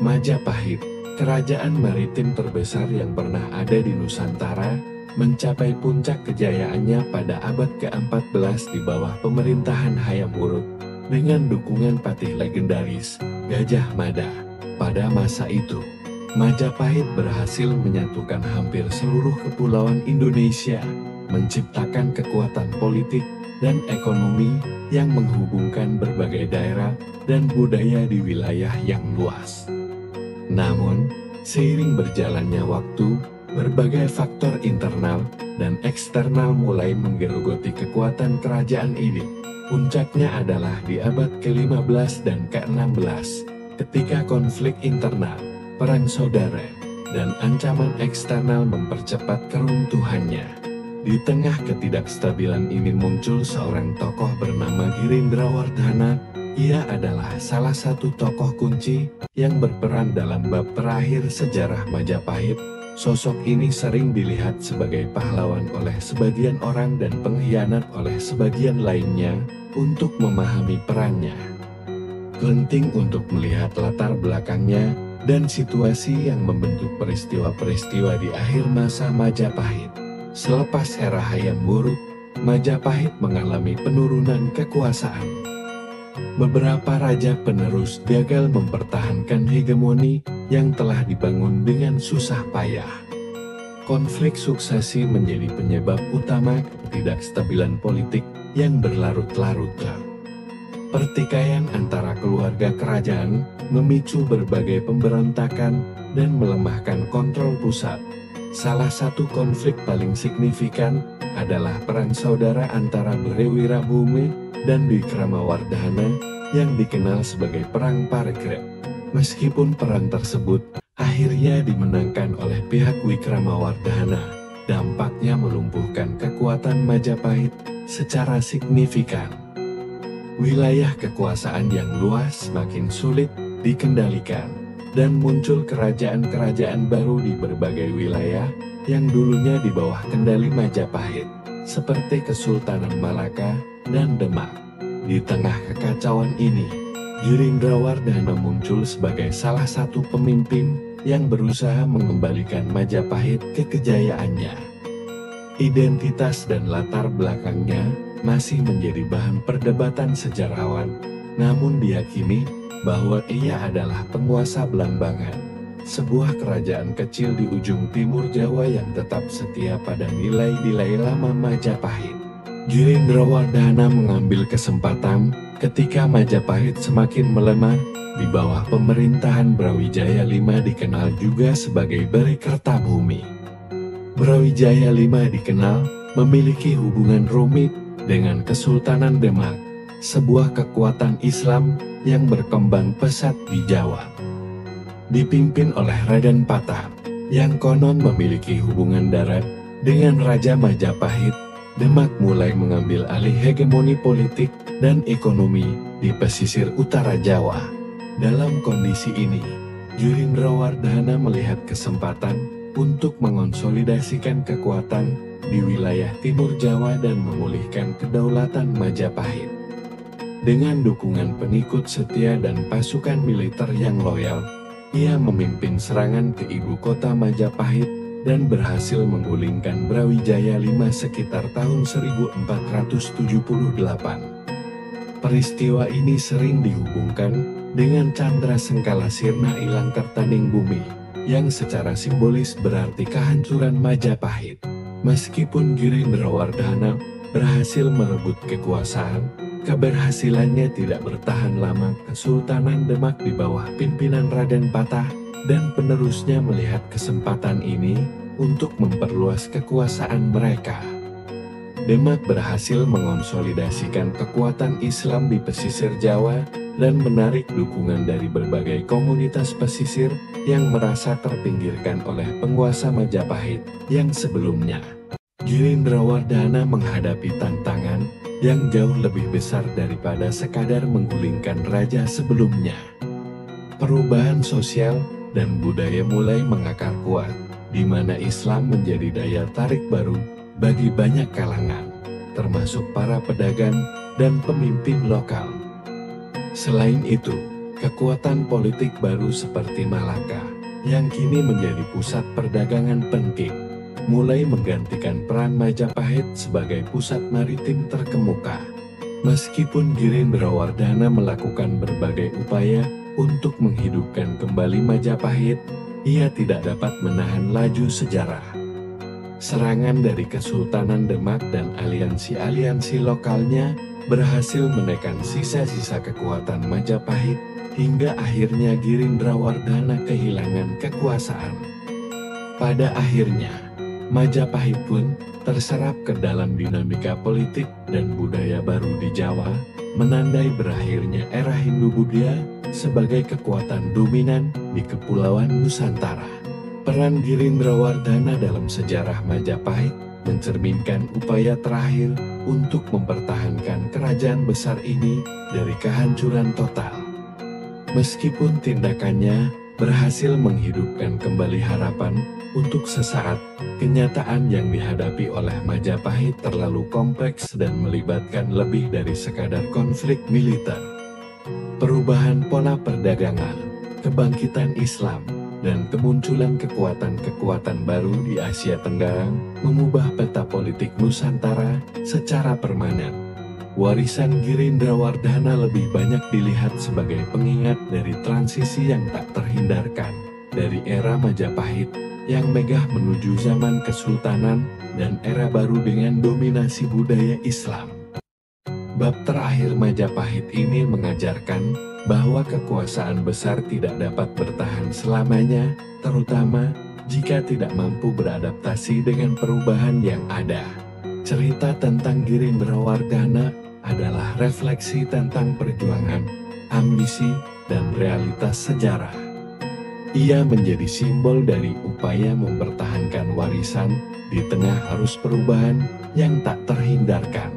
Majapahit, kerajaan maritim terbesar yang pernah ada di Nusantara, mencapai puncak kejayaannya pada abad ke-14 di bawah pemerintahan Hayam Wuruk dengan dukungan patih legendaris, Gajah Mada. Pada masa itu, Majapahit berhasil menyatukan hampir seluruh kepulauan Indonesia, menciptakan kekuatan politik dan ekonomi yang menghubungkan berbagai daerah dan budaya di wilayah yang luas. Namun, seiring berjalannya waktu, berbagai faktor internal dan eksternal mulai menggerogoti kekuatan kerajaan ini. Puncaknya adalah di abad ke-15 dan ke-16, ketika konflik internal, perang saudara, dan ancaman eksternal mempercepat keruntuhannya. Di tengah ketidakstabilan ini muncul seorang tokoh bernama Girindrawardhana. Ia adalah salah satu tokoh kunci yang berperan dalam bab terakhir sejarah Majapahit. Sosok ini sering dilihat sebagai pahlawan oleh sebagian orang dan pengkhianat oleh sebagian lainnya. Untuk memahami perannya, penting untuk melihat latar belakangnya dan situasi yang membentuk peristiwa-peristiwa di akhir masa Majapahit. Selepas era Hayam Wuruk, Majapahit mengalami penurunan kekuasaan. Beberapa raja penerus gagal mempertahankan hegemoni yang telah dibangun dengan susah payah. Konflik suksesi menjadi penyebab utama ketidakstabilan politik yang berlarut-larut. Pertikaian antara keluarga kerajaan memicu berbagai pemberontakan dan melemahkan kontrol pusat. Salah satu konflik paling signifikan adalah perang saudara antara Bhrewirabhumi dan Wikramawardhana yang dikenal sebagai Perang Parekrut. Meskipun perang tersebut akhirnya dimenangkan oleh pihak Wikramawardhana, dampaknya melumpuhkan kekuatan Majapahit secara signifikan. Wilayah kekuasaan yang luas makin sulit dikendalikan, dan muncul kerajaan-kerajaan baru di berbagai wilayah yang dulunya di bawah kendali Majapahit, seperti Kesultanan Malaka dan Demak. Di tengah kekacauan ini, Girindrawardhana muncul sebagai salah satu pemimpin yang berusaha mengembalikan Majapahit ke kejayaannya. Identitas dan latar belakangnya masih menjadi bahan perdebatan sejarawan, namun diyakini bahwa ia adalah penguasa Blambangan, sebuah kerajaan kecil di ujung timur Jawa yang tetap setia pada nilai-nilai lama Majapahit. Girindrawardhana mengambil kesempatan ketika Majapahit semakin melemah di bawah pemerintahan Brawijaya V, dikenal juga sebagai Barikertabumi. Brawijaya V dikenal memiliki hubungan rumit dengan Kesultanan Demak, sebuah kekuatan Islam yang berkembang pesat di Jawa. Dipimpin oleh Raden Patah, yang konon memiliki hubungan darat dengan Raja Majapahit, Demak mulai mengambil alih hegemoni politik dan ekonomi di pesisir utara Jawa. Dalam kondisi ini, Girindrawardhana melihat kesempatan untuk mengonsolidasikan kekuatan di wilayah timur Jawa dan memulihkan kedaulatan Majapahit. Dengan dukungan pengikut setia dan pasukan militer yang loyal, ia memimpin serangan ke ibu kota Majapahit dan berhasil menggulingkan Brawijaya V sekitar tahun 1478. Peristiwa ini sering dihubungkan dengan Candrasengkala Sirna Ilang Kertaning Bumi, yang secara simbolis berarti kehancuran Majapahit. Meskipun Girindrawardhana berhasil merebut kekuasaan, keberhasilannya tidak bertahan lama. Kesultanan Demak di bawah pimpinan Raden Patah dan penerusnya melihat kesempatan ini untuk memperluas kekuasaan mereka. Demak berhasil mengonsolidasikan kekuatan Islam di pesisir Jawa dan menarik dukungan dari berbagai komunitas pesisir yang merasa terpinggirkan oleh penguasa Majapahit yang sebelumnya. Girindrawardhana menghadapi tantangan yang jauh lebih besar daripada sekadar menggulingkan raja sebelumnya. Perubahan sosial dan budaya mulai mengakar kuat, di mana Islam menjadi daya tarik baru bagi banyak kalangan, termasuk para pedagang dan pemimpin lokal. Selain itu, Kekuatan politik baru seperti Malaka, yang kini menjadi pusat perdagangan penting, mulai menggantikan peran Majapahit sebagai pusat maritim terkemuka. Meskipun Girindrawardhana melakukan berbagai upaya untuk menghidupkan kembali Majapahit, ia tidak dapat menahan laju sejarah. Serangan dari Kesultanan Demak dan aliansi-aliansi lokalnya berhasil menekan sisa-sisa kekuatan Majapahit, hingga akhirnya Girindrawardhana kehilangan kekuasaan. Pada akhirnya, Majapahit pun terserap ke dalam dinamika politik dan budaya baru di Jawa, menandai berakhirnya era Hindu-Buddha sebagai kekuatan dominan di Kepulauan Nusantara. Peran Girindrawardhana dalam sejarah Majapahit mencerminkan upaya terakhir untuk mempertahankan kerajaan besar ini dari kehancuran total. Meskipun tindakannya berhasil menghidupkan kembali harapan untuk sesaat, kenyataan yang dihadapi oleh Majapahit terlalu kompleks dan melibatkan lebih dari sekadar konflik militer. Perubahan pola perdagangan, kebangkitan Islam, dan kemunculan kekuatan-kekuatan baru di Asia Tenggara mengubah peta politik Nusantara secara permanen. Warisan Girindrawardhana lebih banyak dilihat sebagai pengingat dari transisi yang tak terhindarkan dari era Majapahit yang megah menuju zaman Kesultanan dan era baru dengan dominasi budaya Islam. Bab terakhir Majapahit ini mengajarkan bahwa kekuasaan besar tidak dapat bertahan selamanya, terutama jika tidak mampu beradaptasi dengan perubahan yang ada. Cerita tentang Girindrawardhana adalah refleksi tentang perjuangan, ambisi, dan realitas sejarah. Ia menjadi simbol dari upaya mempertahankan warisan di tengah arus perubahan yang tak terhindarkan.